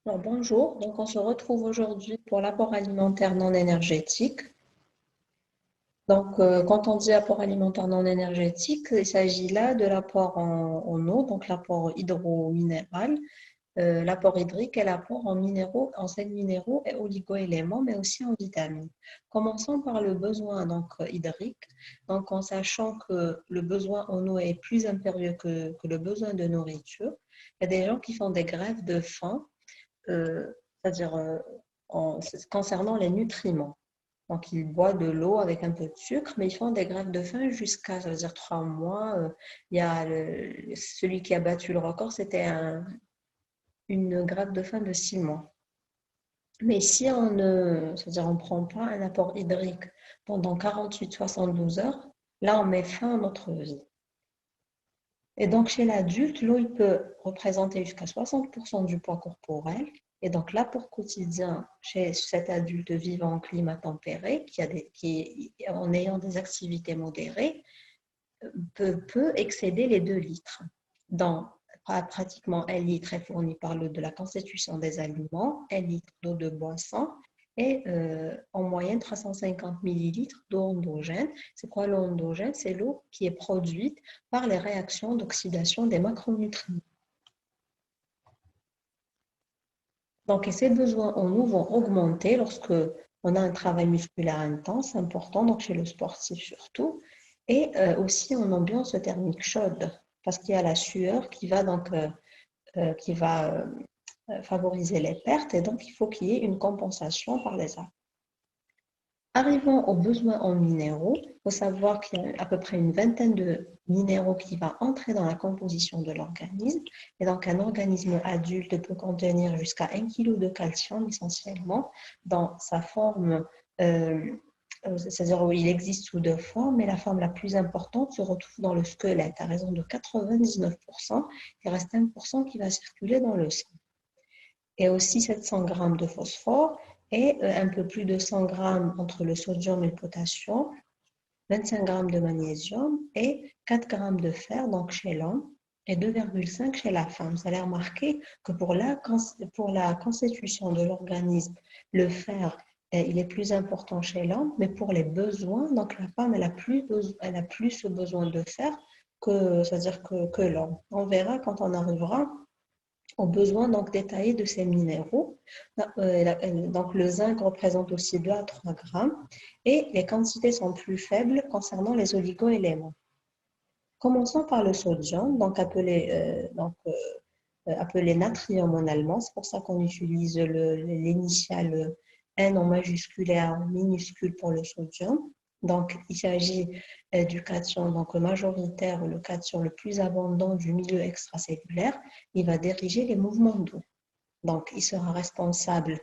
Alors, bonjour, donc on se retrouve aujourd'hui pour l'apport alimentaire non énergétique. Donc, quand on dit apport alimentaire non énergétique, il s'agit là de l'apport en eau, donc l'apport hydro-minéral, l'apport hydrique et l'apport en minéraux, en sels minéraux et oligo-éléments, mais aussi en vitamines. Commençons par le besoin donc, hydrique, donc en sachant que le besoin en eau est plus impérieux que le besoin de nourriture. Il y a des gens qui font des grèves de faim euh, c'est-à-dire concernant les nutriments. Donc, ils boivent de l'eau avec un peu de sucre, mais ils font des grèves de faim jusqu'à, ça veut dire 3 mois. Il y a celui qui a battu le record, c'était une grève de faim de 6 mois. Mais si on ne, c'est-à-dire on prend pas un apport hydrique pendant 48-72 heures, là, on met fin à notre vie. Et donc, chez l'adulte, l'eau, il peut représenter jusqu'à 60% du poids corporel. Et donc, l'apport quotidien chez cet adulte vivant en climat tempéré, en ayant des activités modérées, peut excéder les 2 litres. Dans pratiquement 1 litre est fourni par l'eau de la constitution des aliments, 1 litre d'eau de boisson et en moyenne 350 millilitres d'eau endogène. C'est quoi l'eau endogène? C'est l'eau qui est produite par les réactions d'oxydation des macronutriments. Donc, et ces besoins en eau vont augmenter lorsque on a un travail musculaire intense, important, donc chez le sportif surtout, et aussi en ambiance thermique chaude, parce qu'il y a la sueur qui va favoriser les pertes, et donc il faut qu'il y ait une compensation par les arbres. Arrivons aux besoins en minéraux, il faut savoir qu'il y a à peu près une vingtaine de minéraux qui vont entrer dans la composition de l'organisme. Et donc, un organisme adulte peut contenir jusqu'à 1 kg de calcium essentiellement dans sa forme, c'est-à-dire où il existe sous 2 formes, mais la forme la plus importante se retrouve dans le squelette à raison de 99%. Il reste 1% qui va circuler dans le sang. Et aussi 700 grammes de phosphore et un peu plus de 100 grammes entre le sodium et le potassium, 25 grammes de magnésium et 4 grammes de fer, donc chez l'homme, et 2,5 chez la femme. Vous allez remarquer que pour la constitution de l'organisme, le fer, il est plus important chez l'homme, mais pour les besoins, donc la femme, elle a plus besoin de fer c'est-à-dire que l'homme. On verra quand on arrivera aux besoins donc détaillés de ces minéraux. Donc le zinc représente aussi 2 à 3 grammes et les quantités sont plus faibles concernant les oligo-éléments. Commençons par le sodium, donc appelé natrium en allemand. C'est pour ça qu'on utilise l'initiale N en majuscule et en minuscule pour le sodium. Donc, il s'agit du cation donc majoritaire, le cation le plus abondant du milieu extracellulaire. Il va diriger les mouvements d'eau. Donc, il sera responsable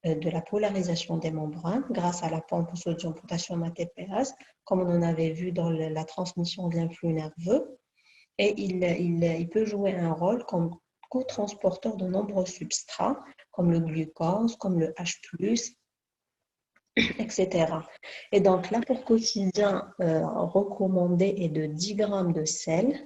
de la polarisation des membranes grâce à la pompe sodium-potassium ATPase, comme on en avait vu dans la transmission de l'influx nerveux. Et il peut jouer un rôle comme co-transporteur de nombreux substrats, comme le glucose, comme le H+, etc. Et donc, l'apport quotidien recommandé est de 10 grammes de sel,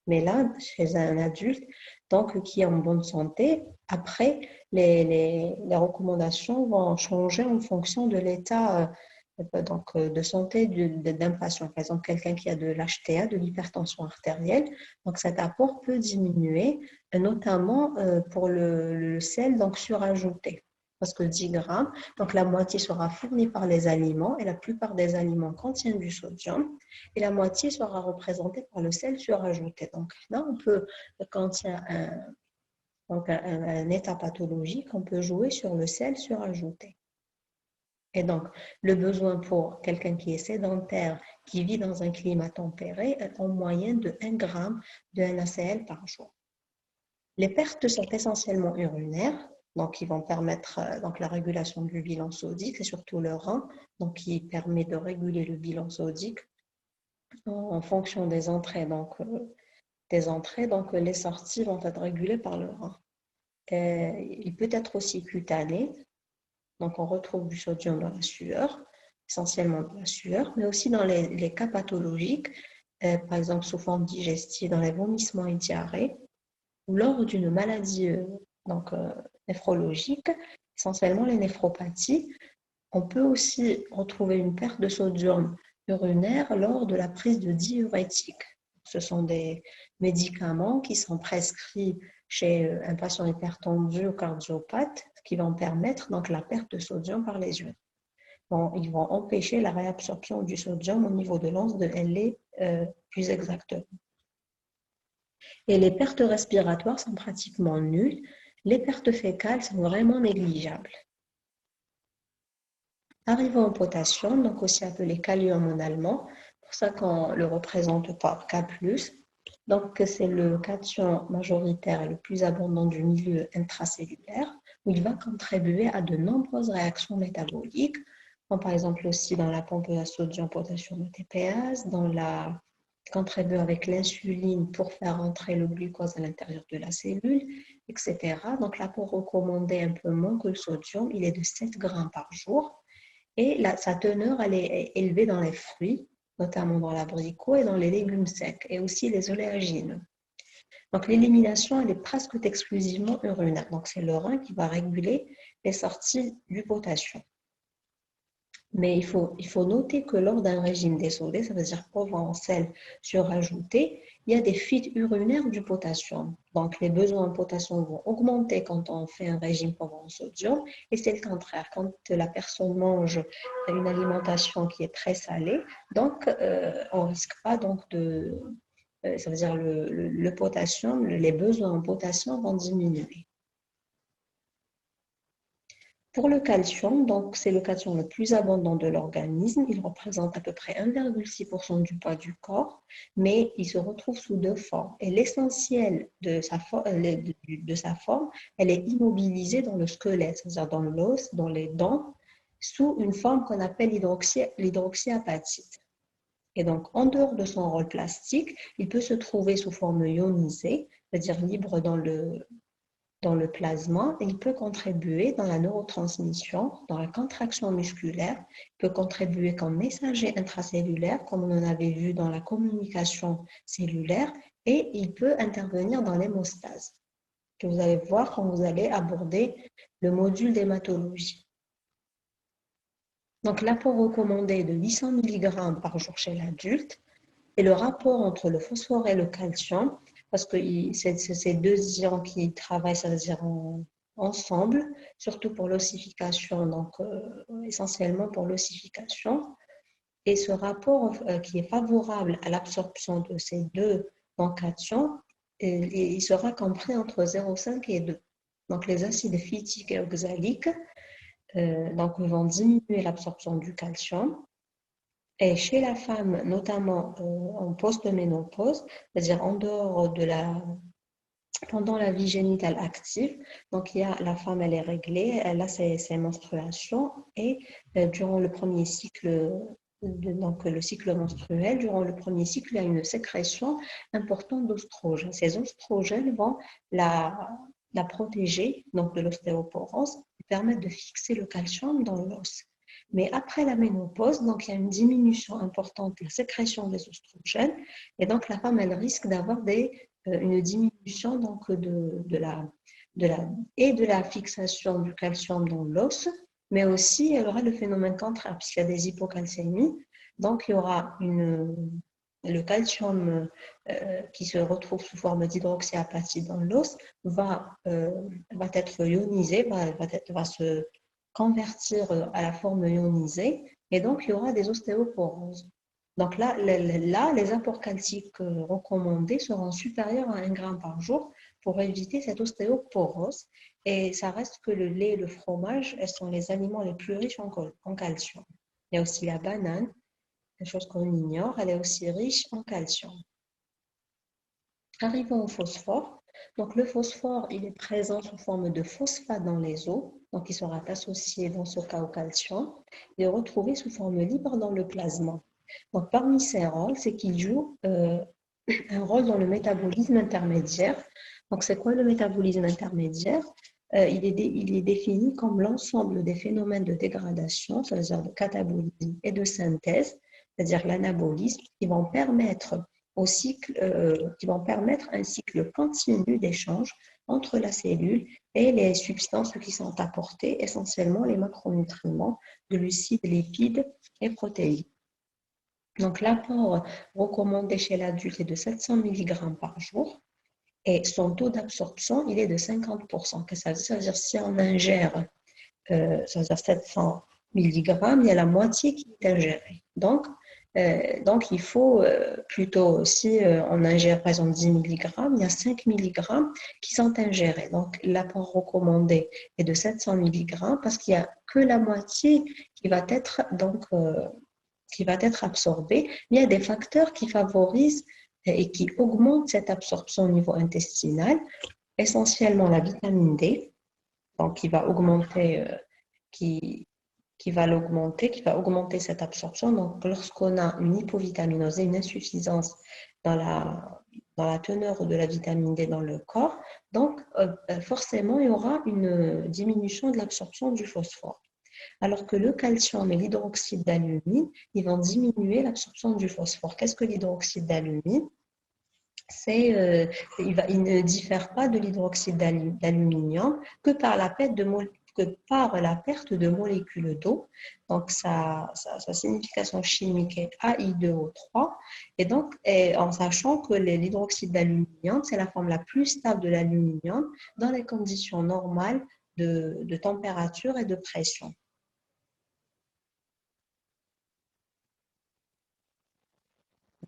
mais là, chez un adulte, donc qui est en bonne santé, après, les recommandations vont changer en fonction de l'état de santé d'un patient. Par exemple, quelqu'un qui a de l'HTA, de l'hypertension artérielle, donc cet apport peut diminuer, notamment pour le sel donc surajouté. Parce que 10 grammes, donc la moitié sera fournie par les aliments et la plupart des aliments contiennent du sodium et la moitié sera représentée par le sel surajouté. Donc là, quand il y a un état pathologique, on peut jouer sur le sel surajouté. Et donc, le besoin pour quelqu'un qui est sédentaire, qui vit dans un climat tempéré, est en moyenne de 1 gramme de NaCl par jour. Les pertes sont essentiellement urinaires, donc qui vont permettre donc la régulation du bilan sodique et surtout le rein, donc qui permet de réguler le bilan sodique en fonction des entrées. Donc, les sorties vont être régulées par le rein. Il peut être aussi cutané, donc on retrouve du sodium dans la sueur, essentiellement dans la sueur, mais aussi dans les cas pathologiques, par exemple sous forme digestive, dans les vomissements et diarrhées, ou lors d'une maladie néphrologiques, essentiellement les néphropathies. On peut aussi retrouver une perte de sodium urinaire lors de la prise de diurétiques. Ce sont des médicaments qui sont prescrits chez un patient hypertendu ou cardiopathe qui vont permettre donc la perte de sodium par les urines. Bon, ils vont empêcher la réabsorption du sodium au niveau de l'anse de Henle plus exactement. Et les pertes respiratoires sont pratiquement nulles. Les pertes fécales sont vraiment négligeables. Arrivons au potassium, donc aussi appelé kalium en allemand, pour ça qu'on le représente par K+. Donc c'est le cation majoritaire et le plus abondant du milieu intracellulaire, où il va contribuer à de nombreuses réactions métaboliques, comme par exemple aussi dans la pompe à sodium-potassium ATPase, dans la contribue avec l'insuline pour faire entrer le glucose à l'intérieur de la cellule, etc. Donc l'apport recommandé un peu moins que le sodium, il est de 7 grammes par jour. Et sa teneur, elle est élevée dans les fruits, notamment dans l'abricot et dans les légumes secs, et aussi les oléagineux. Donc l'élimination, elle est presque exclusivement urinaire. Donc c'est le rein qui va réguler les sorties du potassium. Mais il faut noter que lors d'un régime désodé, ça veut dire pauvre en sel surajouté, il y a des fuites urinaires du potassium. Donc les besoins en potassium vont augmenter quand on fait un régime pauvre en sodium, et c'est le contraire. Quand la personne mange une alimentation qui est très salée, donc on ne risque pas donc de... ça veut dire le potassium, les besoins en potassium vont diminuer. Pour le calcium, donc c'est le cation le plus abondant de l'organisme. Il représente à peu près 1,6% du poids du corps, mais il se retrouve sous deux formes. Et l'essentiel de sa forme, elle est immobilisée dans le squelette, c'est-à-dire dans l'os, dans les dents, sous une forme qu'on appelle l'hydroxyapatite. Et donc, en dehors de son rôle plastique, il peut se trouver sous forme ionisée, c'est-à-dire libre dans le plasma, et il peut contribuer dans la neurotransmission, dans la contraction musculaire, il peut contribuer comme messager intracellulaire, comme on en avait vu dans la communication cellulaire, et il peut intervenir dans l'hémostase, que vous allez voir quand vous allez aborder le module d'hématologie. Donc l'apport recommandé est de 800 mg par jour chez l'adulte, et le rapport entre le phosphore et le calcium, parce que c'est ces deux ions qui travaillent, ça veut dire ensemble, surtout pour l'ossification, donc essentiellement pour l'ossification. Et ce rapport qui est favorable à l'absorption de ces deux cations, il sera compris entre 0,5 et 2. Donc les acides phytiques et oxaliques donc vont diminuer l'absorption du calcium. Et chez la femme, notamment en post-ménopause, c'est-à-dire en dehors de pendant la vie génitale active, donc la femme, elle est réglée, elle a ses menstruations, et durant le premier cycle, donc le cycle menstruel, durant le premier cycle, il y a une sécrétion importante d'oestrogènes. Ces oestrogènes vont la protéger donc de l'ostéoporose et permettre de fixer le calcium dans l'os. Mais après la ménopause, donc il y a une diminution importante de la sécrétion des oestrogènes, et donc la femme, elle risque d'avoir une diminution donc de la fixation du calcium dans l'os, mais aussi elle aura le phénomène contraire, puisqu'il y a des hypocalcémies, donc il y aura le calcium qui se retrouve sous forme d'hydroxyapatite dans l'os va être ionisé, va se convertir à la forme ionisée, et donc il y aura des ostéoporoses. Donc là, les apports calciques recommandés seront supérieurs à 1 gramme par jour pour éviter cette ostéoporose. Et ça reste que le lait et le fromage, elles sont les aliments les plus riches en calcium. Il y a aussi la banane, quelque chose qu'on ignore, elle est aussi riche en calcium. Arrivons au phosphore. Donc le phosphore, il est présent sous forme de phosphate dans les os, donc il sera associé dans ce cas au calcium, et retrouvé sous forme libre dans le plasma. Donc parmi ces rôles, c'est qu'il joue un rôle dans le métabolisme intermédiaire. Donc c'est quoi le métabolisme intermédiaire? Il est défini comme l'ensemble des phénomènes de dégradation, c'est-à-dire de catabolisme et de synthèse, c'est-à-dire l'anabolisme, qui vont permettre un cycle continu d'échange entre la cellule et les substances qui sont apportées, essentiellement les macronutriments, glucides, lipides et protéines. Donc, l'apport recommandé chez l'adulte est de 700 mg par jour et son taux d'absorption, il est de 50%. Qu'est-ce que ça veut dire? Si on ingère ça veut dire 700 mg, il y a la moitié qui est ingérée. Donc il faut plutôt, si on ingère par exemple 10 mg, il y a 5 mg qui sont ingérés. Donc l'apport recommandé est de 700 mg parce qu'il n'y a que la moitié qui va être, qui va être absorbée. Il y a des facteurs qui favorisent et qui augmentent cette absorption au niveau intestinal, essentiellement la vitamine D, donc qui va augmenter qui, qui va l'augmenter, qui va augmenter cette absorption. Donc, lorsqu'on a une hypovitaminose, une insuffisance dans la teneur de la vitamine D dans le corps, donc forcément, il y aura une diminution de l'absorption du phosphore. Alors que le calcium et l'hydroxyde d'alumine, ils vont diminuer l'absorption du phosphore. Qu'est-ce que l'hydroxyde d'alumine? Il ne diffère pas de l'hydroxyde d'aluminium que par la perte de molécules d'eau. Donc, sa signification chimique est AI2O3. Et donc, en sachant que l'hydroxyde d'aluminium, c'est la forme la plus stable de l'aluminium dans les conditions normales de température et de pression.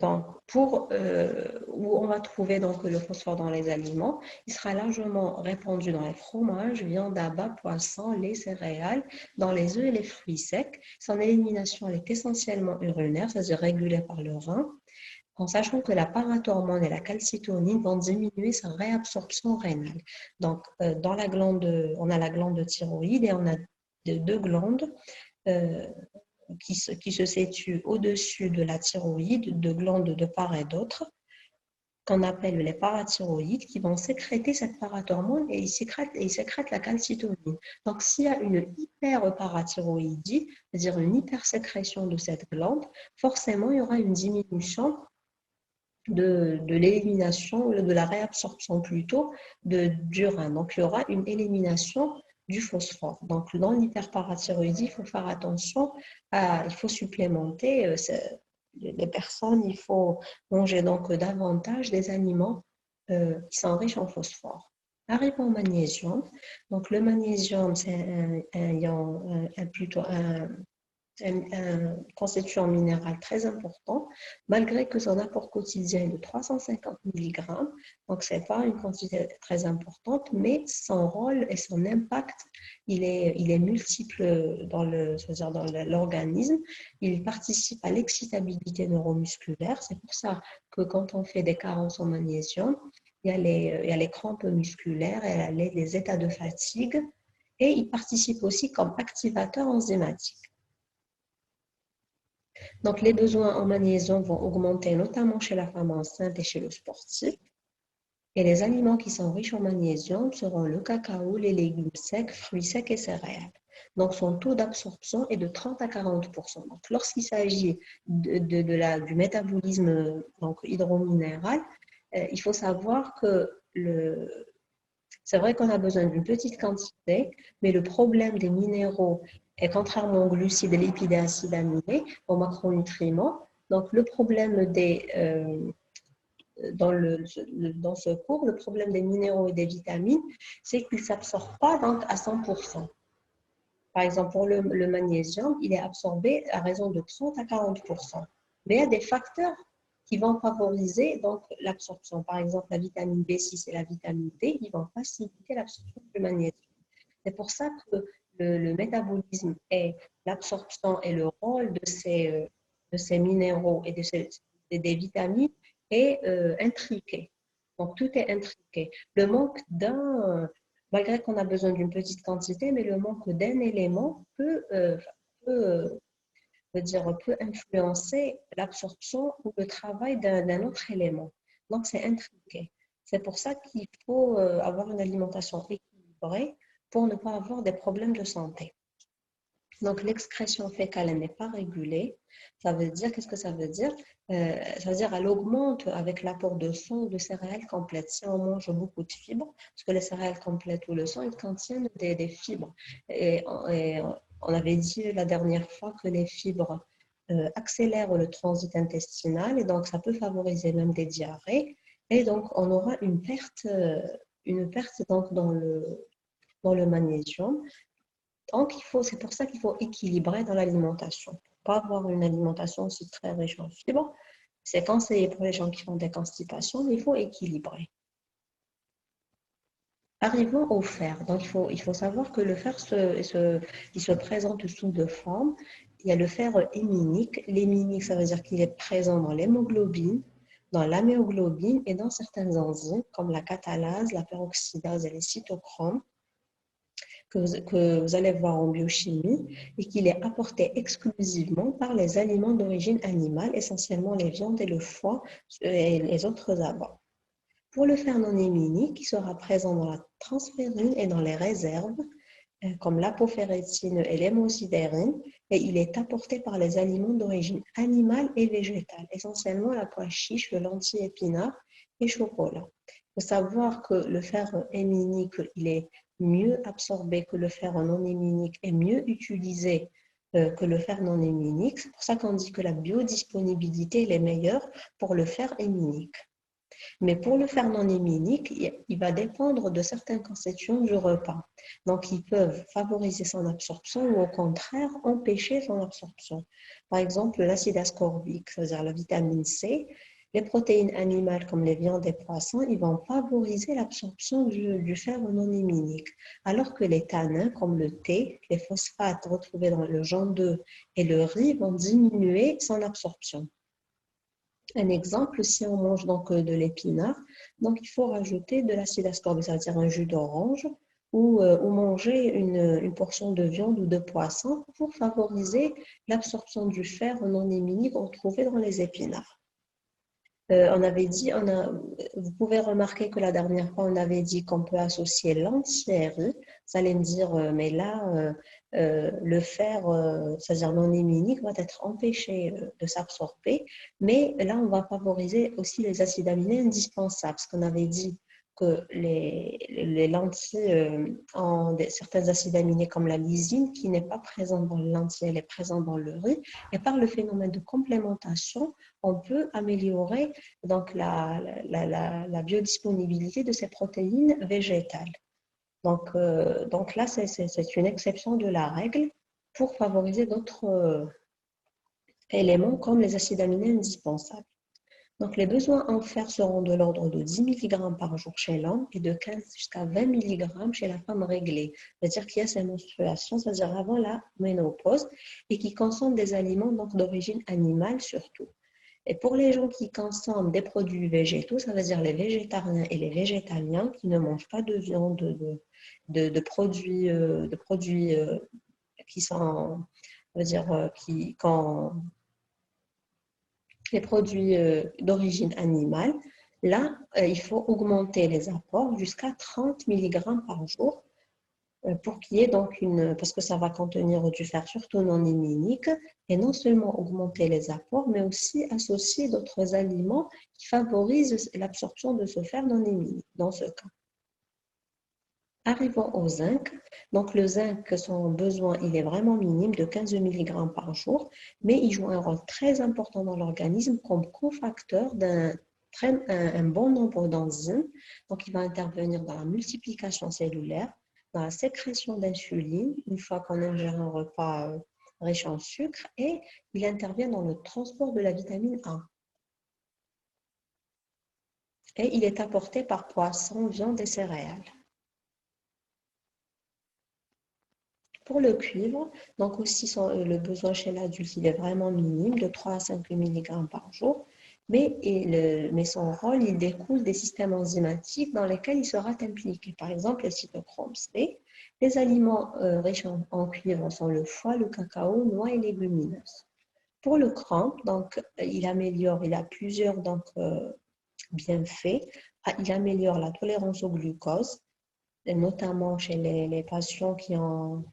Donc, où on va trouver donc le phosphore dans les aliments, il sera largement répandu dans les fromages, viande à bas, poissons, lait, céréales, dans les œufs et les fruits secs. Son élimination elle est essentiellement urinaire, c'est-à-dire régulée par le rein, en sachant que la parathormone et la calcitonine vont diminuer sa réabsorption rénale. Donc, dans la glande, on a la glande thyroïde et on a deux glandes. Euh, qui se situent au-dessus de la thyroïde, de glandes de part et d'autre, qu'on appelle les parathyroïdes, qui vont sécréter cette parathormone et ils sécrètent la calcitonine. Donc, s'il y a une hyperparathyroïdie, c'est-à-dire une hypersécrétion de cette glande, forcément, il y aura une diminution de l'élimination, de la réabsorption plutôt, du rein. Donc, il y aura une élimination du phosphore. Donc, dans l'hyperparathyroïdie, il faut faire attention, il faut supplémenter les personnes, il faut manger donc davantage des aliments qui sont riches en phosphore. Arrivons au magnésium. Donc, le magnésium, c'est plutôt un constituant minéral très important, malgré que son apport quotidien est de 350 mg. Donc, ce n'est pas une quantité très importante, mais son rôle et son impact, il est multiple dans l'organisme. Il participe à l'excitabilité neuromusculaire. C'est pour ça que quand on fait des carences en magnésium, il y a les crampes musculaires, il y a les états de fatigue, et il participe aussi comme activateur enzymatique. Donc, les besoins en magnésium vont augmenter notamment chez la femme enceinte et chez le sportif. Et les aliments qui sont riches en magnésium seront le cacao, les légumes secs, fruits secs et céréales. Donc, son taux d'absorption est de 30 à 40%. Donc, lorsqu'il s'agit du métabolisme donc, hydrominéral, il faut savoir que c'est vrai qu'on a besoin d'une petite quantité, mais le problème des minéraux est contrairement aux glucides, lipides et acides aminés, aux macronutriments. Donc, le problème dans ce cours, le problème des minéraux et des vitamines, c'est qu'ils ne s'absorbent pas donc, à 100%. Par exemple, pour le magnésium, il est absorbé à raison de 30 à 40%. Mais il y a des facteurs qui vont favoriser donc l'absorption. Par exemple, la vitamine B6 et la vitamine D, ils vont faciliter l'absorption du magnésium. C'est pour ça que le métabolisme et l'absorption et le rôle de ces minéraux et des vitamines est intriqué. Donc, tout est intriqué. Le manque malgré qu'on a besoin d'une petite quantité, mais le manque d'un élément peut influencer l'absorption ou le travail d'un autre élément. Donc, c'est intriqué. C'est pour ça qu'il faut avoir une alimentation équilibrée pour ne pas avoir des problèmes de santé. Donc, l'excrétion fécale n'est pas régulée. Ça veut dire, qu'est-ce que ça veut dire? Ça veut dire elle augmente avec l'apport de sang ou de céréales complètes. Si on mange beaucoup de fibres, parce que les céréales complètes ou le sang, ils contiennent des fibres. Et on avait dit la dernière fois que les fibres accélèrent le transit intestinal et donc ça peut favoriser même des diarrhées. Et donc, on aura une perte donc, dans le magnésium. Donc, c'est pour ça qu'il faut équilibrer dans l'alimentation. Pour ne pas avoir une alimentation aussi très riche en fibres, c'est conseillé pour les gens qui font des constipations, mais il faut équilibrer. Arrivons au fer. Donc, il faut savoir que le fer il se présente sous deux formes. Il y a le fer héminique. L'héminique, ça veut dire qu'il est présent dans l'hémoglobine, dans l'amyoglobine et dans certaines enzymes comme la catalase, la peroxydase et les cytochromes que vous allez voir en biochimie et qu'il est apporté exclusivement par les aliments d'origine animale, essentiellement les viandes et le foie et les autres abats. Pour le fer non héminique, il sera présent dans la transférine et dans les réserves, comme l'apoferritine et l'hémosidérine, et il est apporté par les aliments d'origine animale et végétale, essentiellement la pois chiche, le lentilles épinard et chocolat. Il faut savoir que le fer héminique, il est mieux absorbé que le fer non héminique et mieux utilisé que le fer non héminique. C'est pour ça qu'on dit que la biodisponibilité est meilleure pour le fer héminique. Mais pour le fer non héminique, il va dépendre de certaines constitutions du repas. Donc, ils peuvent favoriser son absorption ou au contraire empêcher son absorption. Par exemple, l'acide ascorbique, c'est-à-dire la vitamine C, les protéines animales comme les viandes et poissons, ils vont favoriser l'absorption du fer non héminique. Alors que les tanins comme le thé, les phosphates retrouvés dans le jaune d'œuf et le riz vont diminuer son absorption. Un exemple, si on mange donc de l'épinard, donc il faut rajouter de l'acide ascorbique, c'est-à-dire un jus d'orange, ou manger une portion de viande ou de poisson pour favoriser l'absorption du fer non héminique retrouvé dans les épinards. On avait dit, vous pouvez remarquer que la dernière fois, on avait dit qu'on peut associer lentilles et riz. Vous allez me dire, mais là, le fer, c'est-à-dire non héminique, va être empêché de s'absorber. Mais là, on va favoriser aussi les acides aminés indispensables. Parce qu'on avait dit que les lentilles ont certains acides aminés comme la lysine, qui n'est pas présente dans les lentilles, elle est présente dans le riz. Et par le phénomène de complémentation, on peut améliorer donc la biodisponibilité de ces protéines végétales. Donc là, c'est une exception de la règle pour favoriser d'autres éléments comme les acides aminés indispensables. Donc les besoins en fer seront de l'ordre de 10 mg par jour chez l'homme et de 15 jusqu'à 20 mg chez la femme réglée, c'est-à-dire qui a ses menstruations, c'est-à-dire avant la ménopause, et qui consomme des aliments donc d'origine animale surtout. Et pour les gens qui consomment des produits végétaux, ça veut dire les végétariens et les végétaliens qui ne mangent pas de viande, de produits qui sont, ça veut dire, les produits d'origine animale, là, il faut augmenter les apports jusqu'à 30 mg par jour pour qu'il y ait donc parce que ça va contenir du fer surtout non héminique, et non seulement augmenter les apports, mais aussi associer d'autres aliments qui favorisent l'absorption de ce fer non héminique dans ce cas. Arrivons au zinc. Donc le zinc, son besoin, il est vraiment minime de 15 mg par jour, mais il joue un rôle très important dans l'organisme comme cofacteur un bon nombre d'enzymes. Donc il va intervenir dans la multiplication cellulaire, dans la sécrétion d'insuline, une fois qu'on ingère un repas riche en sucre, et il intervient dans le transport de la vitamine A. Et il est apporté par poisson, viande et céréales. Pour le cuivre, donc aussi le besoin chez l'adulte, il est vraiment minime, de 3 à 5 mg par jour, mais son rôle, il découle des systèmes enzymatiques dans lesquels il sera impliqué. Par exemple, le cytochrome C. Les aliments riches en cuivre sont le foie, le cacao, noix et légumineuses. Pour le crampe, donc, il a plusieurs bienfaits. Il améliore la tolérance au glucose, notamment chez les patients qui ont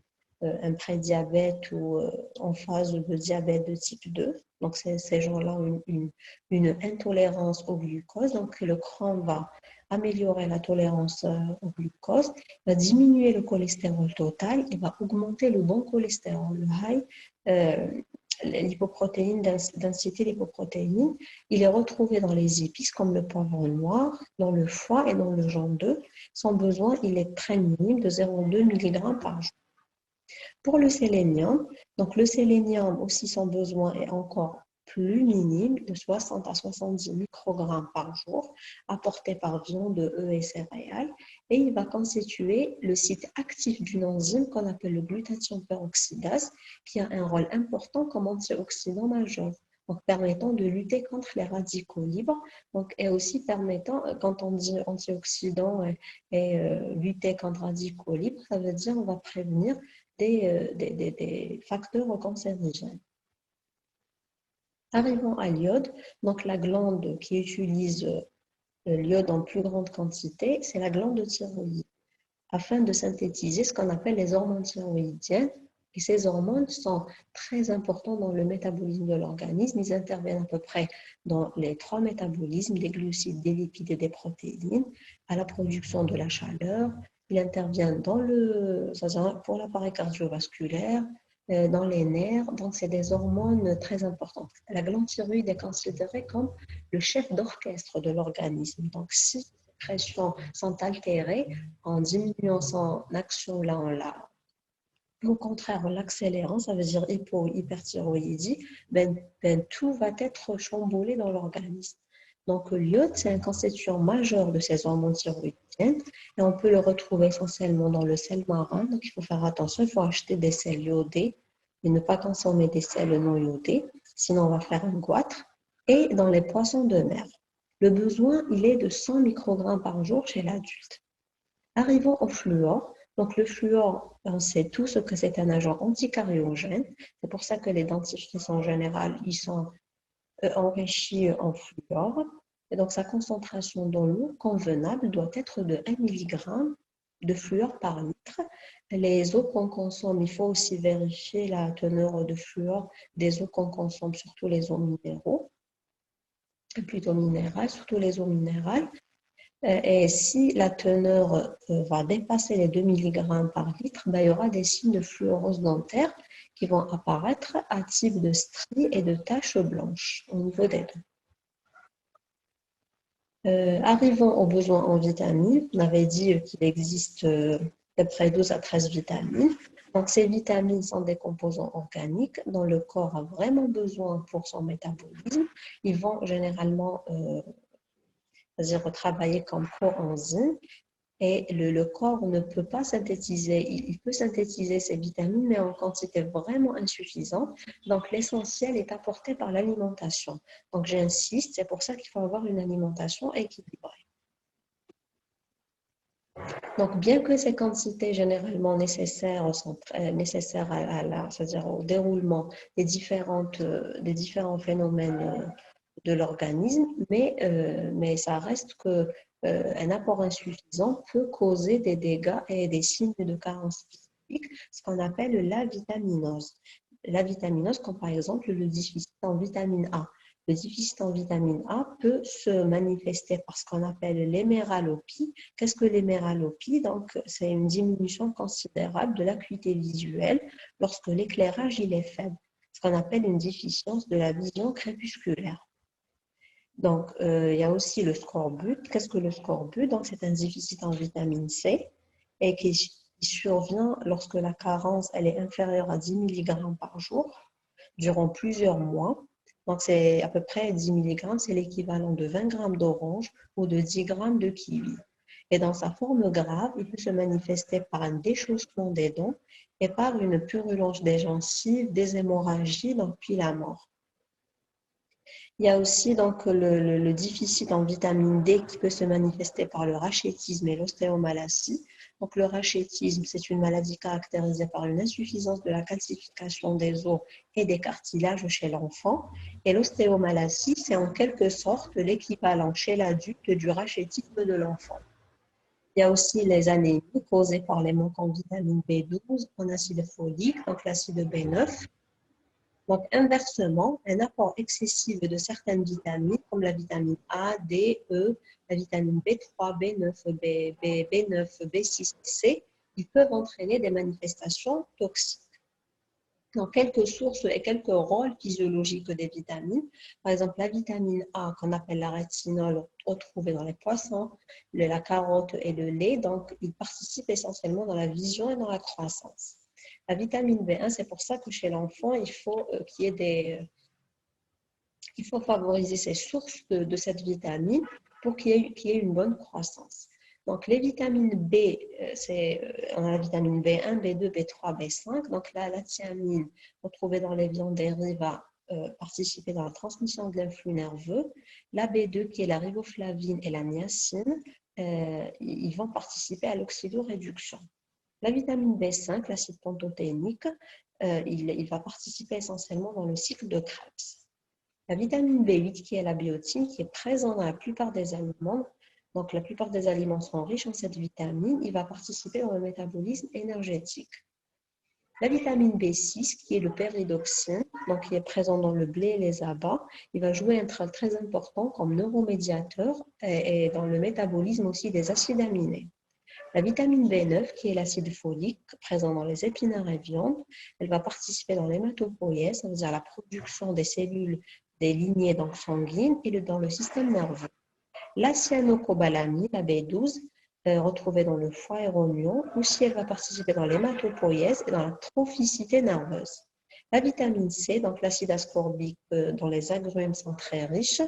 un prédiabète ou en phase de diabète de type 2. Donc, ces gens-là ont une intolérance au glucose. Donc, le cran va améliorer la tolérance au glucose, va diminuer le cholestérol total et va augmenter le bon cholestérol, le high, l'hypoprotéine, densité lipoprotéine. Il est retrouvé dans les épices comme le poivron noir, dans le foie et dans le jaune d'œuf. Son besoin, il est très minime, de 0,2 mg par jour. Pour le sélénium, donc le sélénium aussi, son besoin est encore plus minime, de 60 à 70 microgrammes par jour, apporté par viande, œufs et céréales, et il va constituer le site actif d'une enzyme qu'on appelle le glutathion peroxydase, qui a un rôle important comme antioxydant majeur, donc permettant de lutter contre les radicaux libres, donc, et aussi permettant, quand on dit antioxydant et lutter contre radicaux libres, ça veut dire on va prévenir des facteurs cancérigènes. Arrivons à l'iode, donc la glande qui utilise l'iode en plus grande quantité, c'est la glande thyroïde, afin de synthétiser ce qu'on appelle les hormones thyroïdiennes. Et ces hormones sont très importantes dans le métabolisme de l'organisme. Ils interviennent à peu près dans les 3 métabolismes, des glucides, des lipides et des protéines, à la production de la chaleur. Il intervient pour l'appareil cardiovasculaire, dans les nerfs. Donc, c'est des hormones très importantes. La glande thyroïde est considérée comme le chef d'orchestre de l'organisme. Donc, si les pressions sont altérées, en diminuant son action là, au contraire, en l'accélérant, ça veut dire hyperthyroïdie, tout va être chamboulé dans l'organisme. Donc, l'iode, c'est un constituant majeur de ces hormones thyroïdiennes et on peut le retrouver essentiellement dans le sel marin. Donc, il faut faire attention, il faut acheter des sels iodés et ne pas consommer des sels non iodés, sinon on va faire un goitre. Et dans les poissons de mer. Le besoin, il est de 100 microgrammes par jour chez l'adulte. Arrivons au fluor. Donc, le fluor, on sait tous que c'est un agent anticariogène. C'est pour ça que les dentifrices en général, ils sont enrichis en fluor. Et donc, sa concentration dans l'eau convenable doit être de 1 mg de fluor par litre. Les eaux qu'on consomme, il faut aussi vérifier la teneur de fluor des eaux qu'on consomme, surtout les eaux minéraux, plutôt minérales, surtout les eaux minérales. Et si la teneur va dépasser les 2 mg par litre, il y aura des signes de fluorose dentaire qui vont apparaître à type de stries et de taches blanches au niveau des dents. Arrivons aux besoins en vitamines. On avait dit qu'il existe à peu près 12 à 13 vitamines. Donc, ces vitamines sont des composants organiques dont le corps a vraiment besoin pour son métabolisme. Ils vont généralement c'est-à-dire travailler comme coenzyme. Et le corps ne peut pas synthétiser, il peut synthétiser ces vitamines, mais en quantité vraiment insuffisante. Donc, l'essentiel est apporté par l'alimentation. Donc, j'insiste, c'est pour ça qu'il faut avoir une alimentation équilibrée. Donc, bien que ces quantités généralement nécessaires sont nécessaires c'est-à-dire au déroulement des différents phénomènes de l'organisme, mais ça reste que un apport insuffisant peut causer des dégâts et des signes de carence physique, ce qu'on appelle la vitaminose. La vitaminose, comme par exemple le déficit en vitamine A. Le déficit en vitamine A peut se manifester par ce qu'on appelle l'héméralopie. Qu'est-ce que l'héméralopie? Donc, c'est une diminution considérable de l'acuité visuelle lorsque l'éclairage il est faible, ce qu'on appelle une déficience de la vision crépusculaire. Donc, il y a aussi le scorbut. Qu'est-ce que le scorbut? Donc, c'est un déficit en vitamine C et qui survient lorsque la carence elle est inférieure à 10 mg par jour durant plusieurs mois. Donc, c'est à peu près 10 mg, c'est l'équivalent de 20 g d'orange ou de 10 g de kiwi. Et dans sa forme grave, il peut se manifester par un déchaussement des dents et par une purulence des gencives, des hémorragies, donc puis la mort. Il y a aussi donc le déficit en vitamine D qui peut se manifester par le rachitisme et l'ostéomalacie. Donc le rachitisme, c'est une maladie caractérisée par une insuffisance de la calcification des os et des cartilages chez l'enfant. Et l'ostéomalacie, c'est en quelque sorte l'équivalent chez l'adulte du rachitisme de l'enfant. Il y a aussi les anémies causées par les manques en vitamine B12, en acide folique, donc l'acide B9. Donc, inversement, un apport excessif de certaines vitamines, comme la vitamine A, D, E, la vitamine B3, B9, B9, B6, C, ils peuvent entraîner des manifestations toxiques. Dans quelques sources et quelques rôles physiologiques des vitamines, par exemple la vitamine A qu'on appelle la rétinol, retrouvée dans les poissons, la carotte et le lait, donc ils participent essentiellement dans la vision et dans la croissance. La vitamine B1, c'est pour ça que chez l'enfant, il faut il faut favoriser ces sources de cette vitamine pour qu'il y ait une bonne croissance. Donc, les vitamines B, on a la vitamine B1, B2, B3, B5. Donc, là, la thiamine, retrouvée dans les viandes dérivées, va participer dans la transmission de l'influx nerveux. La B2, qui est la riboflavine et la niacine, ils vont participer à l'oxydoréduction. La vitamine B5, l'acide pantothénique, il va participer essentiellement dans le cycle de Krebs. La vitamine B8, qui est la biotine, qui est présente dans la plupart des aliments. Donc, la plupart des aliments sont riches en cette vitamine. Il va participer dans le métabolisme énergétique. La vitamine B6, qui est le pyridoxine, donc qui est présent dans le blé et les abats, il va jouer un rôle très important comme neuromédiateur et dans le métabolisme aussi des acides aminés. La vitamine B9, qui est l'acide folique présent dans les épinards et viandes, elle va participer dans l'hématopoïèse, c'est-à-dire la production des cellules des lignées donc sanguines et dans le système nerveux. La cyanocobalamine, la B12, retrouvée dans le foie et rognon, aussi elle va participer dans l'hématopoïèse et dans la trophicité nerveuse. La vitamine C, donc l'acide ascorbique dont les agrumes sont très riches,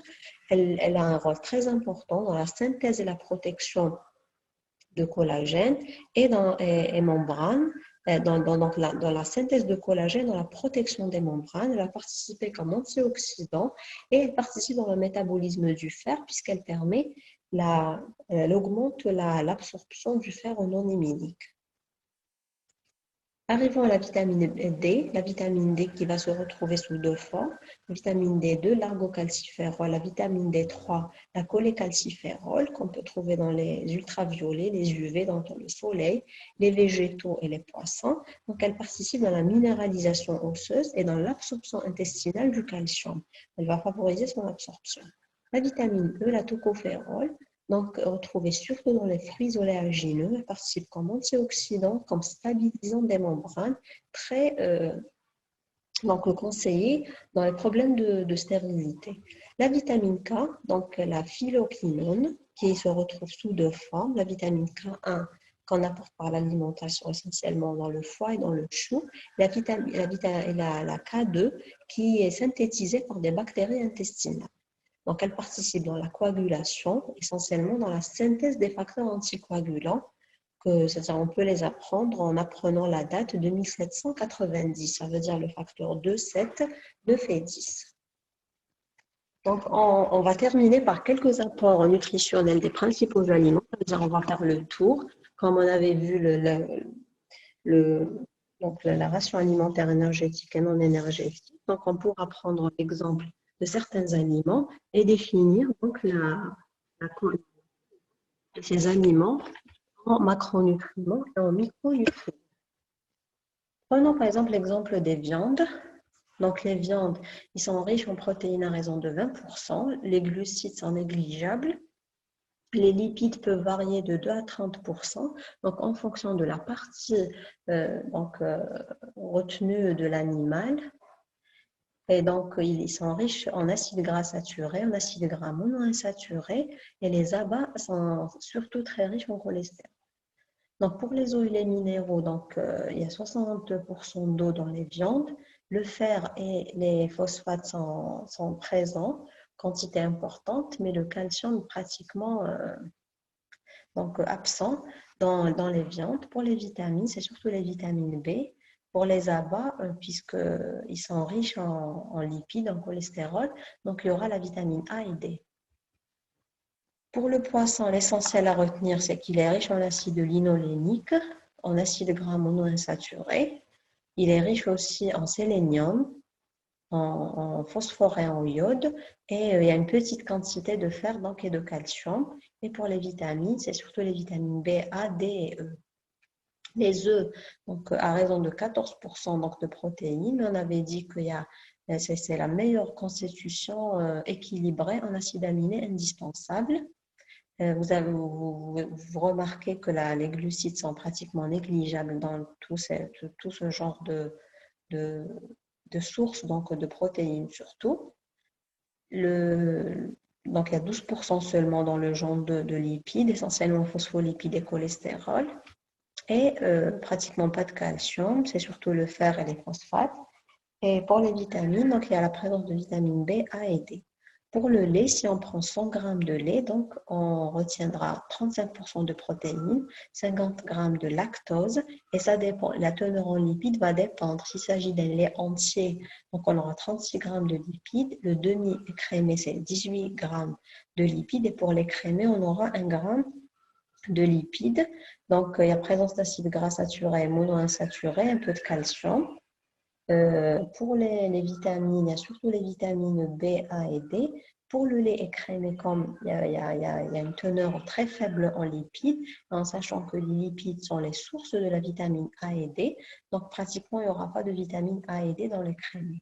elle a un rôle très important dans la synthèse et la protection de collagène et membranes. Dans la synthèse de collagène, dans la protection des membranes, elle va participer comme antioxydant et elle participe dans le métabolisme du fer puisqu'elle permet, elle augmente l'absorption du fer non héminique. Arrivons à la vitamine D qui va se retrouver sous deux formes. La vitamine D2, l'argocalciférol, la vitamine D3, la cholécalciférol, qu'on peut trouver dans les ultraviolets, les UV, dans le soleil, les végétaux et les poissons. Donc, elle participe dans la minéralisation osseuse et dans l'absorption intestinale du calcium. Elle va favoriser son absorption. La vitamine E, la tocopherol, donc retrouvée surtout dans les fruits oléagineux, elle participe comme antioxydant, comme stabilisant des membranes, très conseillée dans les problèmes de stérilité. La vitamine K, donc la phylloquinone, qui se retrouve sous deux formes, la vitamine K1 qu'on apporte par l'alimentation essentiellement dans le foie et dans le chou, la K2 qui est synthétisée par des bactéries intestinales. Donc, elle participe dans la coagulation, essentiellement dans la synthèse des facteurs anticoagulants, c'est-à-dire on peut les apprendre en apprenant la date de 1790, ça veut dire le facteur 2, 7, 9 et 10. Donc, on va terminer par quelques apports nutritionnels des principaux aliments, c'est-à-dire on va faire le tour, comme on avait vu donc la ration alimentaire énergétique et non énergétique. Donc, on pourra prendre l'exemple de certains aliments et définir donc ces aliments en macronutriments et en micronutriments. Prenons par exemple l'exemple des viandes. Donc les viandes, ils sont riches en protéines à raison de 20%, les glucides sont négligeables, les lipides peuvent varier de 2 à 30%, donc en fonction de la partie retenue de l'animal. Et donc, ils sont riches en acides gras saturés, en acides gras monoinsaturés, et les abats sont surtout très riches en cholestérol. Donc, pour les huiles et minéraux, il y a 60% d'eau dans les viandes. Le fer et les phosphates sont présents, quantité importante, mais le calcium est pratiquement absent dans les viandes. Pour les vitamines, c'est surtout les vitamines B. Pour les abats, puisqu'ils sont riches en lipides, en cholestérol, donc il y aura la vitamine A et D. Pour le poisson, l'essentiel à retenir, c'est qu'il est riche en acide linolénique, en acide gras monoinsaturé. Il est riche aussi en sélénium. en phosphore et en iode. Et il y a une petite quantité de fer donc, et de calcium. Et pour les vitamines, c'est surtout les vitamines B, A, D et E. Les œufs, donc, à raison de 14% donc, de protéines, on avait dit que c'est la meilleure constitution équilibrée en acides aminés indispensables. Vous remarquez que les glucides sont pratiquement négligeables dans tout ce genre de, de sources donc de protéines surtout. Donc, il y a 12% seulement dans le genre de lipides, essentiellement phospholipides et cholestérol. Et pratiquement pas de calcium, c'est surtout le fer et les phosphates. Et pour les vitamines, donc il y a la présence de vitamines B, A et D. Pour le lait, si on prend 100 g de lait, donc on retiendra 35% de protéines, 50 g de lactose, et ça dépend. La teneur en lipides va dépendre. S'il s'agit d'un lait entier, donc on aura 36 g de lipides. Le demi-écrémé, c'est 18 g de lipides, et pour l'écrémé, on aura 1 g de lipides. Donc, il y a présence d'acides gras saturés, monoinsaturés, un peu de calcium. Pour les vitamines, il y a surtout les vitamines B, A et D. Pour le lait écrémé, comme il y a une teneur très faible en lipides, en sachant que les lipides sont les sources de la vitamine A et D, donc pratiquement il n'y aura pas de vitamine A et D dans l'écrémé.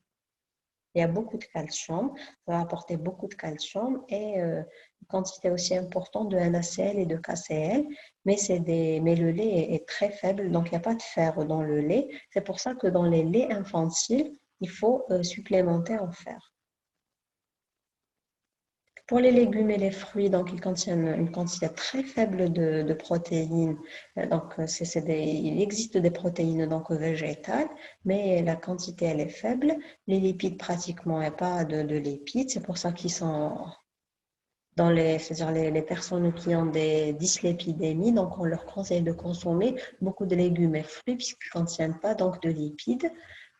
Il y a beaucoup de calcium, ça va apporter beaucoup de calcium et une quantité aussi importante de NaCl et de KCl, mais le lait est très faible, donc il n'y a pas de fer dans le lait. C'est pour ça que dans les laits infantiles, il faut supplémenter en fer. Pour les légumes et les fruits, donc ils contiennent une quantité très faible de protéines. Donc, il existe des protéines donc végétales, mais la quantité elle est faible. Les lipides, pratiquement, il n'y a pas de lipides. C'est pour ça qu'ils sont c'est-à-dire les personnes qui ont des dyslipidémies, donc on leur conseille de consommer beaucoup de légumes et fruits puisqu'ils ne contiennent pas donc de lipides.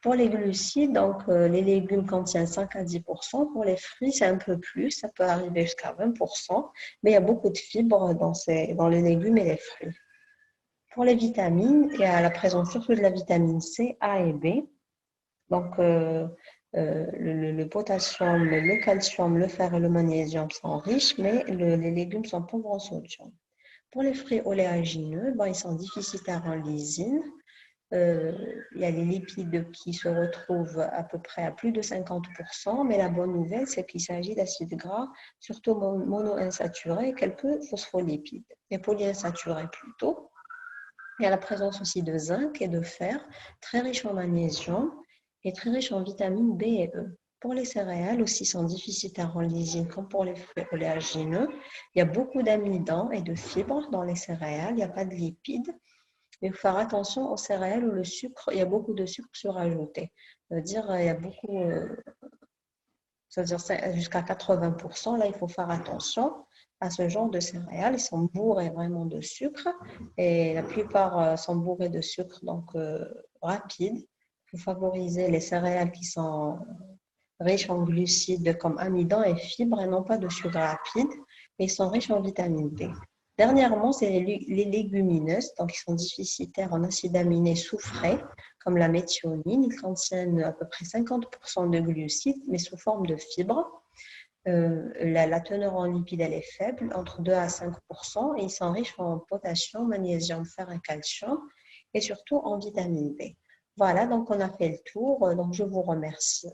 Pour les glucides, donc les légumes contiennent 5 à 10%. Pour les fruits, c'est un peu plus, ça peut arriver jusqu'à 20%, mais il y a beaucoup de fibres dans les légumes et les fruits. Pour les vitamines, il y a la présence surtout de la vitamine C, A et B. Donc, le potassium, le calcium, le fer et le magnésium sont riches, mais les légumes sont pauvres en sodium. Pour les fruits oléagineux, ils sont déficitaires en lysine. Il y a les lipides qui se retrouvent à peu près à plus de 50%, mais la bonne nouvelle, c'est qu'il s'agit d'acides gras, surtout monoinsaturés et quelques phospholipides, et polyinsaturés plutôt. Il y a la présence aussi de zinc et de fer, très riche en magnésium et très riche en vitamines B et E. Pour les céréales aussi sont déficitaires en lysine comme pour les fruits oléagineux. Il y a beaucoup d'amidon et de fibres dans les céréales, il n'y a pas de lipides. Mais il faut faire attention aux céréales où le sucre, il y a beaucoup de sucre surajouté. C'est-à-dire, il y a beaucoup, c'est-à-dire jusqu'à 80%. Là, il faut faire attention à ce genre de céréales. Ils sont bourrés vraiment de sucre et la plupart sont bourrés de sucre donc rapide. Il faut favoriser les céréales qui sont riches en glucides comme amidon et fibres et non pas de sucre rapide. Et ils sont riches en vitamine B. Dernièrement, c'est les légumineuses, donc ils sont déficitaires en acides aminés soufrés, comme la méthionine. Ils contiennent à peu près 50% de glucides, mais sous forme de fibres. La teneur en lipides, elle est faible, entre 2 à 5%, et ils sont riches en potassium, magnésium, fer et calcium, et surtout en vitamine B. Voilà, donc on a fait le tour, donc je vous remercie.